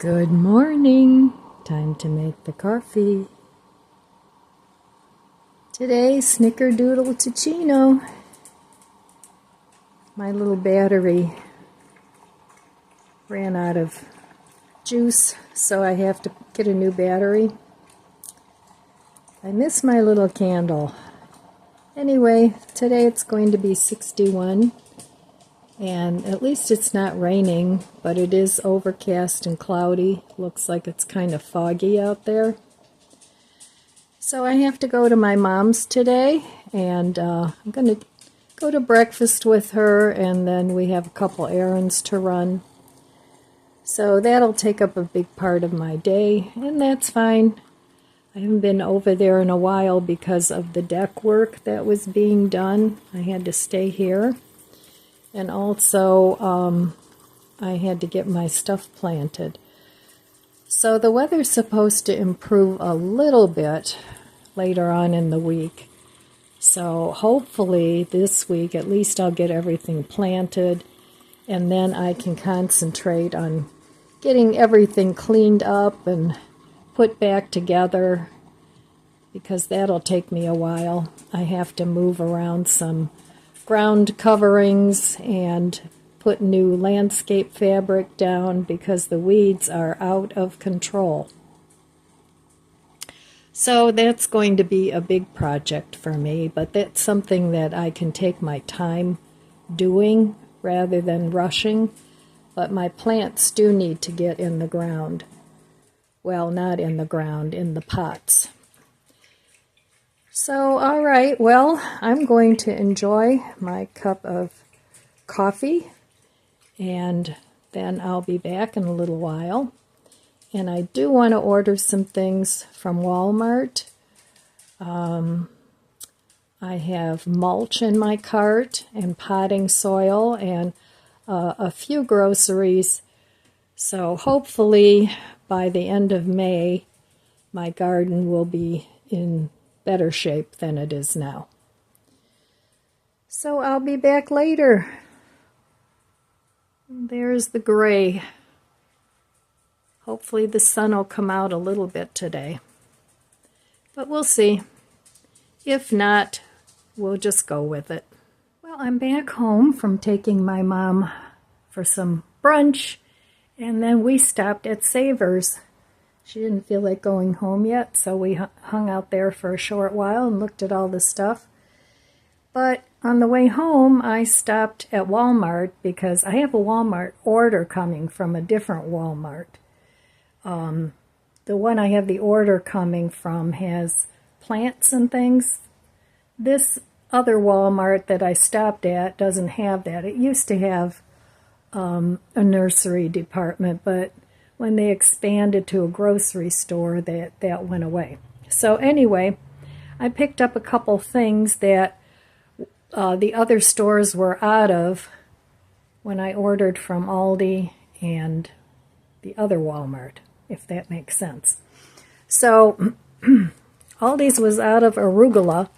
Good morning. Time to make the coffee. Today, snickerdoodle Ticino. My little battery ran out of juice, so I have to get a new battery. I miss my little candle. Anyway, today it's going to be 61, and at least it's not raining, but it is overcast and cloudy. Looks like it's kind of foggy out there. So I have to go to my mom's today, and I'm going to go to breakfast with her, and then we have a couple errands to run. So that'll take up a big part of my day, and that's fine. I haven't been over there in a while because of the deck work that was being done. I had to stay here. And also, I had to get my stuff planted. So the weather's supposed to improve a little bit later on in the week. So hopefully this week, at least I'll get everything planted. And then I can concentrate on getting everything cleaned up and put back together, because that'll take me a while. I have to move around some ground coverings and put new landscape fabric down because the weeds are out of control. So that's going to be a big project for me, but that's something that I can take my time doing rather than rushing. But my plants do need to get in the ground. Well, not in the ground, in the pots. So, all right, well, I'm going to enjoy my cup of coffee, and then I'll be back in a little while. And I do want to order some things from Walmart. I have mulch in my cart and potting soil and a few groceries. So hopefully by the end of May, my garden will be in better shape than it is now. So I'll be back later. There's the gray. Hopefully the sun will come out a little bit today. But we'll see. If not, we'll just go with it. Well, I'm back home from taking my mom for some brunch, and then we stopped at Savers. She didn't feel like going home yet, so we hung out there for a short while and looked at all the stuff. But on the way home, I stopped at Walmart because I have a Walmart order coming from a different Walmart. The one I have the order coming from has plants and things. This other Walmart that I stopped at doesn't have that. It used to have a nursery department, but when they expanded to a grocery store, that went away. So anyway, I picked up a couple things that the other stores were out of when I ordered from Aldi and the other Walmart, if that makes sense. So Aldi's was out of arugula,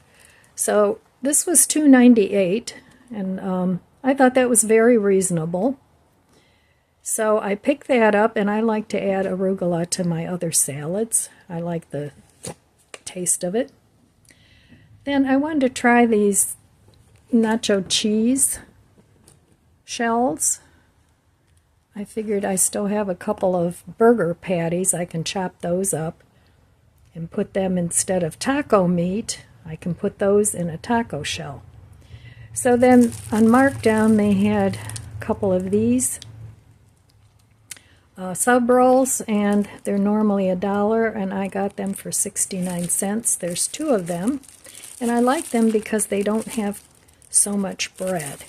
so this was $2.98, and I thought that was very reasonable. So I picked that up, and I like to add arugula to my other salads. I like the taste of it. Then I wanted to try these nacho cheese shells. I figured I still have a couple of burger patties. I can chop those up and put them instead of taco meat. I can put those in a taco shell. So then on markdown they had a couple of these sub rolls, and they're normally $1, and I got them for 69 cents. There's 2 of them, and I like them because they don't have so much bread,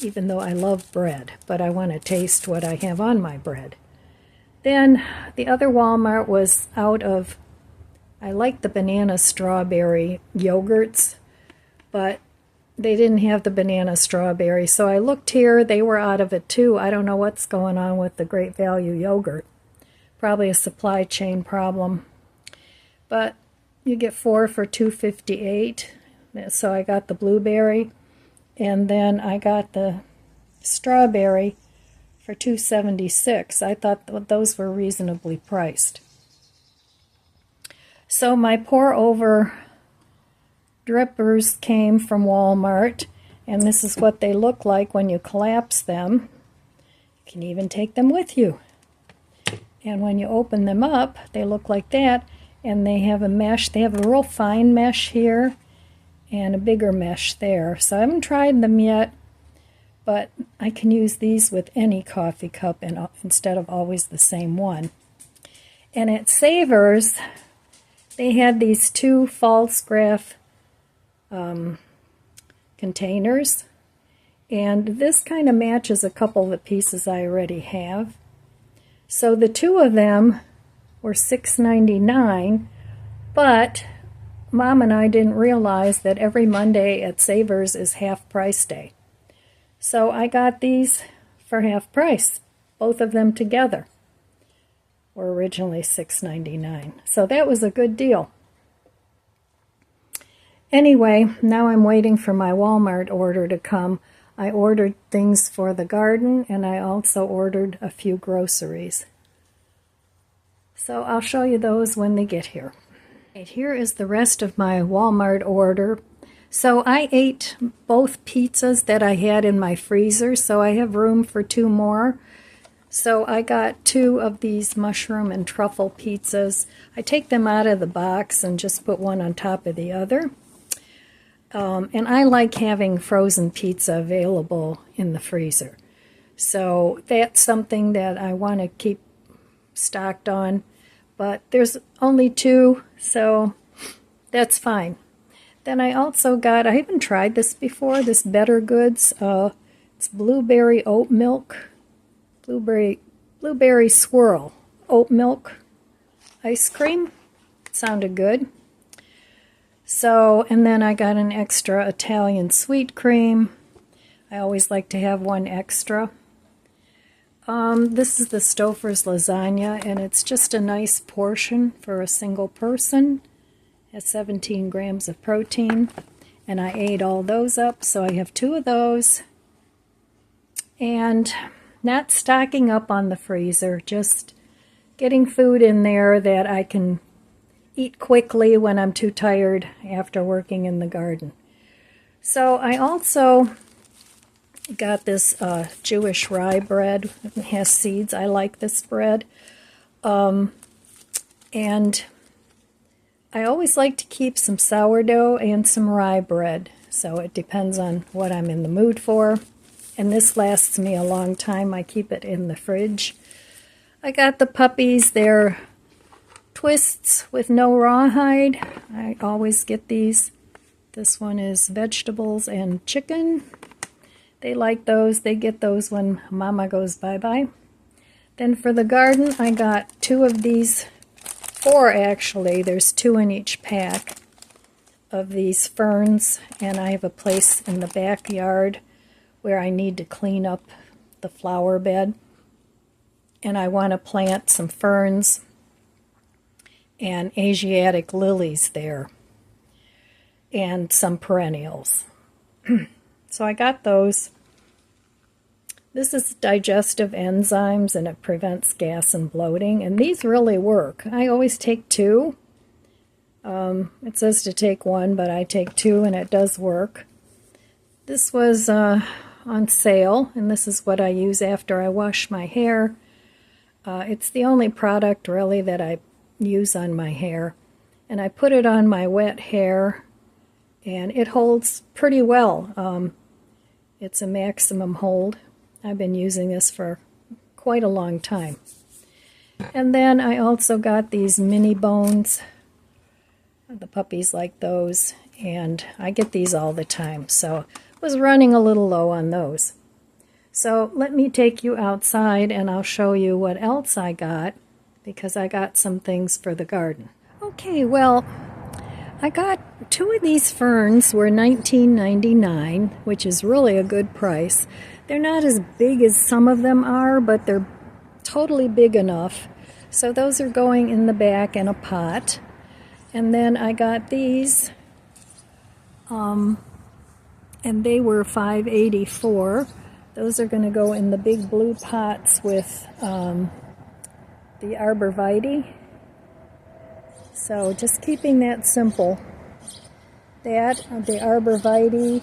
even though I love bread, but I want to taste what I have on my bread. Then the other Walmart was out of, I like the banana strawberry yogurts, but they didn't have the banana strawberry, so I looked here. They were out of it too. I don't know what's going on with the Great Value yogurt. Probably a supply chain problem. But you get 4 for $2.58. So I got the blueberry, and then I got the strawberry for $2.76. I thought those were reasonably priced. So my pour-over drippers came from Walmart, and this is what they look like when you collapse them. You can even take them with you. And when you open them up, they look like that, and they have a mesh. They have a real fine mesh here and a bigger mesh there. So I haven't tried them yet, but I can use these with any coffee cup and instead of always the same one. And at Savers, they had these two false graph containers, and this kind of matches a couple of the pieces I already have. So the two of them were $6.99, but Mom and I didn't realize that every Monday at Savers is half price day. So I got these for half price, both of them together. Were originally $6.99. So that was a good deal. Anyway, now I'm waiting for my Walmart order to come. I ordered things for the garden, and I also ordered a few groceries. So I'll show you those when they get here. Here is the rest of my Walmart order. So I ate both pizzas that I had in my freezer, so I have room for two more. So I got two of these mushroom and truffle pizzas. I take them out of the box and just put one on top of the other. And I like having frozen pizza available in the freezer. So that's something that I want to keep stocked on. But there's only two, so that's fine. Then I also got, I haven't tried this before, this Better Goods. It's blueberry oat milk, blueberry swirl oat milk ice cream. It sounded good. So, and then I got an extra Italian sweet cream. I always like to have one extra. This is the Stouffer's lasagna, and it's just a nice portion for a single person. It has 17 grams of protein, and I ate all those up, so I have two of those. And not stocking up on the freezer, just getting food in there that I can eat quickly when I'm too tired after working in the garden. So I also got this Jewish rye bread. It has seeds. I like this bread. And I always like to keep some sourdough and some rye bread. So it depends on what I'm in the mood for. And this lasts me a long time. I keep it in the fridge. I got the puppies. They're twists with no rawhide. I always get these. This one is vegetables and chicken. They like those. They get those when Mama goes bye-bye. Then for the garden, I got two of these, four actually. There's two in each pack of these ferns, and I have a place in the backyard where I need to clean up the flower bed. And I want to plant some ferns and Asiatic lilies there, and some perennials. So I got those. This is digestive enzymes, and it prevents gas and bloating, and these really work. I always take two. It says to take one, but I take two, and it does work. This was on sale, and this is what I use after I wash my hair. It's the only product really that I use on my hair, and I put it on my wet hair, and it holds pretty well. It's a maximum hold. I've been using this for quite a long time. And then I also got these mini bones. The puppies like those, and I get these all the time, so I was running a little low on those. So let me take you outside and I'll show you what else I got, because I got some things for the garden. Okay, well, I got two of these ferns were $19.99, which is really a good price. They're not as big as some of them are, but they're totally big enough. So those are going in the back in a pot. And then I got these, and they were $5.84. Those are going to go in the big blue pots with the arborvitae. So just keeping that simple. That, the arborvitae,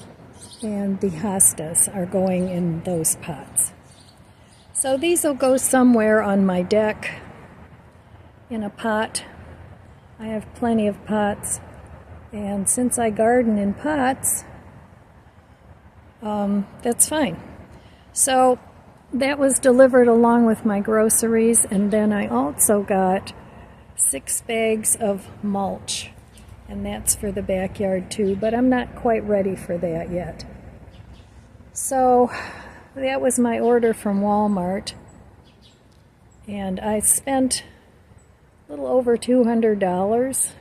and the hostas are going in those pots. So these will go somewhere on my deck in a pot. I have plenty of pots, and since I garden in pots, that's fine. So that was delivered along with my groceries, and then I also got 6 bags of mulch, and that's for the backyard too, but I'm not quite ready for that yet. So that was my order from Walmart, and I spent a little over $200,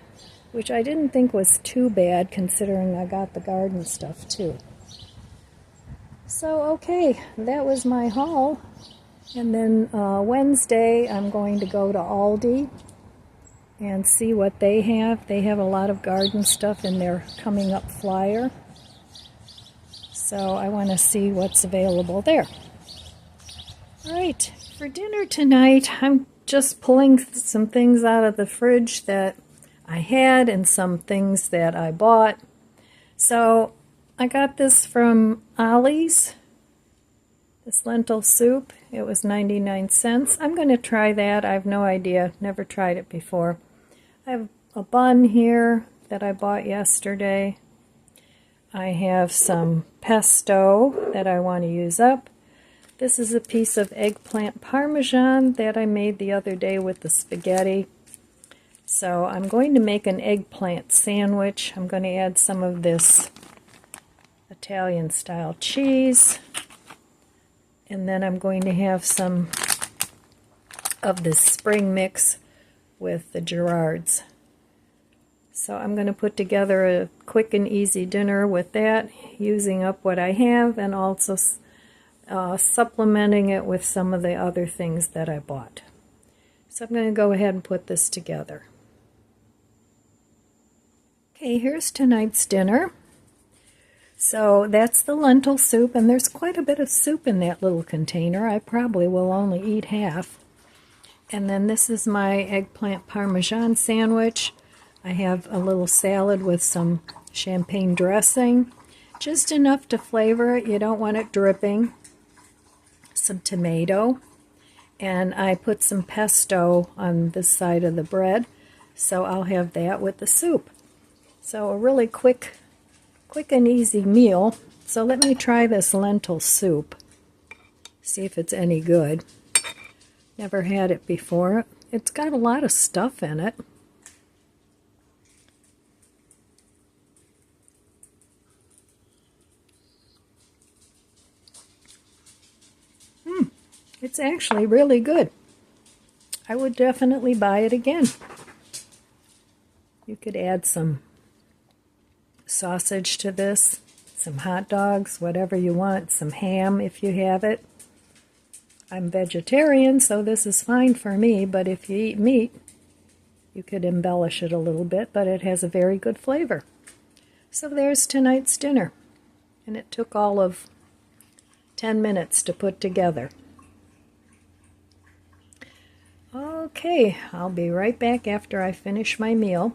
which I didn't think was too bad considering I got the garden stuff too. So okay, that was my haul. And then Wednesday I'm going to go to Aldi and see what they have. They have a lot of garden stuff in their coming up flyer. So I want to see what's available there. Alright, for dinner tonight I'm just pulling some things out of the fridge that I had and some things that I bought. So I got this from Ollie's, this lentil soup. It was 99 cents. I'm going to try that. I have no idea. Never tried it before. I have a bun here that I bought yesterday. I have some pesto that I want to use up. This is a piece of eggplant parmesan that I made the other day with the spaghetti. So I'm going to make an eggplant sandwich. I'm going to add some of this Italian style cheese. And then I'm going to have some of this spring mix with the Gerards. So I'm going to put together a quick and easy dinner with that, using up what I have and also supplementing it with some of the other things that I bought. So I'm going to go ahead and put this together. Okay, here's tonight's dinner. So that's the lentil soup, and there's quite a bit of soup in that little container. I probably will only eat half. And then this is my eggplant parmesan sandwich. I have a little salad with some champagne dressing, just enough to flavor it. You don't want it dripping. Some tomato, and I put some pesto on this side of the bread, so I'll have that with the soup. So a really quick and easy meal. So let me try this lentil soup, see if it's any good. Never had it before. It's got a lot of stuff in it. It's actually really good. I would definitely buy it again. You could add some sausage to this, some hot dogs, whatever you want, some ham if you have it. I'm vegetarian, so this is fine for me, but if you eat meat, you could embellish it a little bit, but it has a very good flavor. So there's tonight's dinner, and it took all of 10 minutes to put together. Okay, I'll be right back after I finish my meal.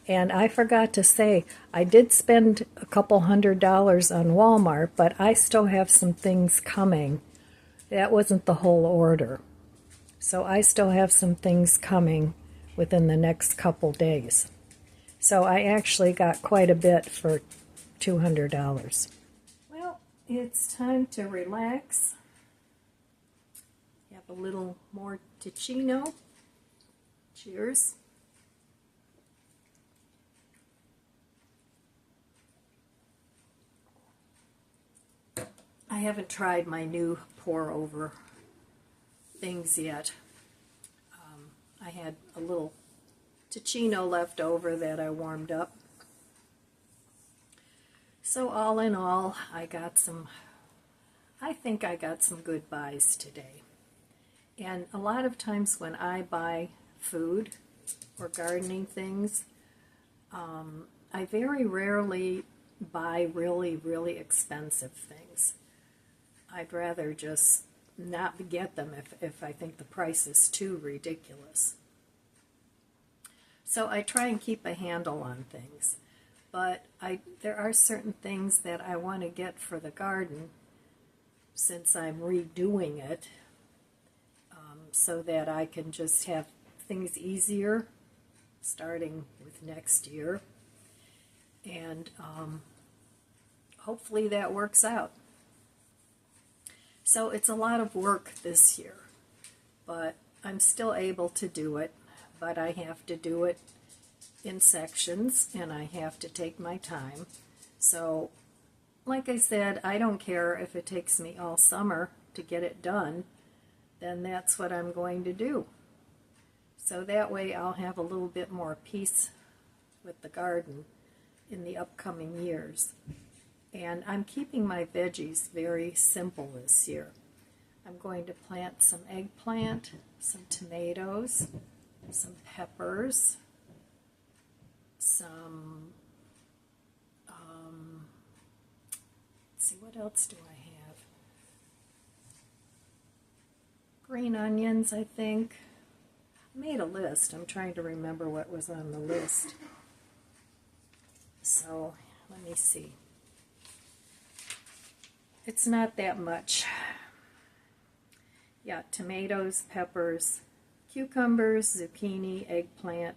And I forgot to say, I did spend a couple $100 on Walmart, but I still have some things coming. That wasn't the whole order. So I still have some things coming within the next couple days. So I actually got quite a bit for $200. Well, it's time to relax. Have a little more Ticino. Cheers. I haven't tried my new pour-over things yet. I had a little Ticino left over that I warmed up. So all in all, I think I got some good buys today. And a lot of times when I buy food or gardening things, I very rarely buy really, really expensive things. I'd rather just not get them if I think the price is too ridiculous. So I try and keep a handle on things, but there are certain things that I want to get for the garden since I'm redoing it, so that I can just have things easier starting with next year, and hopefully that works out. So it's a lot of work this year, but I'm still able to do it, but I have to do it in sections and I have to take my time. So like I said, I don't care if it takes me all summer to get it done, then that's what I'm going to do. So that way I'll have a little bit more peace with the garden in the upcoming years. And I'm keeping my veggies very simple this year. I'm going to plant some eggplant, some tomatoes, some peppers, some, let's see, what else do I have? Green onions, I think. I made a list. I'm trying to remember what was on the list. So, let me see. It's not that much. Yeah, tomatoes, peppers, cucumbers, zucchini, eggplant,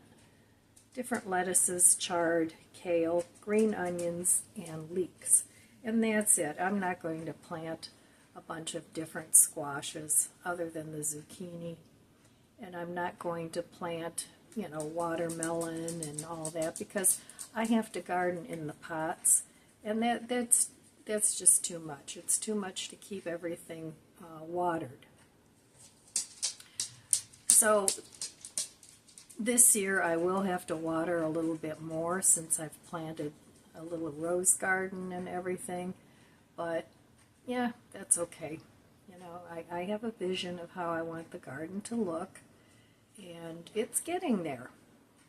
different lettuces, chard, kale, green onions, and leeks. And that's it. I'm not going to plant a bunch of different squashes other than the zucchini. And I'm not going to plant, you know, watermelon and all that because I have to garden in the pots. And that's just too much. It's too much to keep everything watered. So this year I will have to water a little bit more since I've planted a little rose garden and everything. But yeah, that's okay. You know, I have a vision of how I want the garden to look, and it's getting there.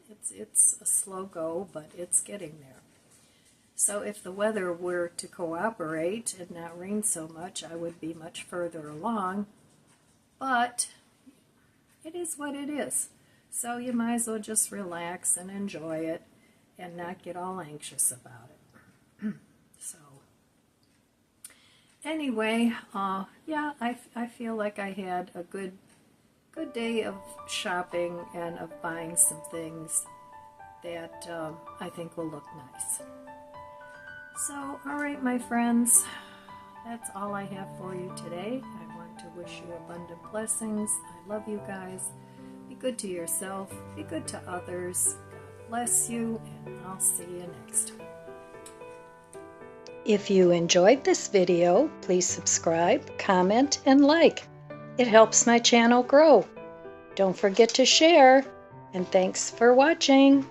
It's a slow go, but it's getting there. So if the weather were to cooperate and not rain so much, I would be much further along, but it is what it is. So you might as well just relax and enjoy it and not get all anxious about it. So anyway, yeah, I feel like I had a good day of shopping and of buying some things that I think will look nice. So, alright my friends, that's all I have for you today. I want to wish you abundant blessings. I love you guys. Be good to yourself. Be good to others. God bless you, and I'll see you next time. If you enjoyed this video, please subscribe, comment, and like. It helps my channel grow. Don't forget to share, and thanks for watching.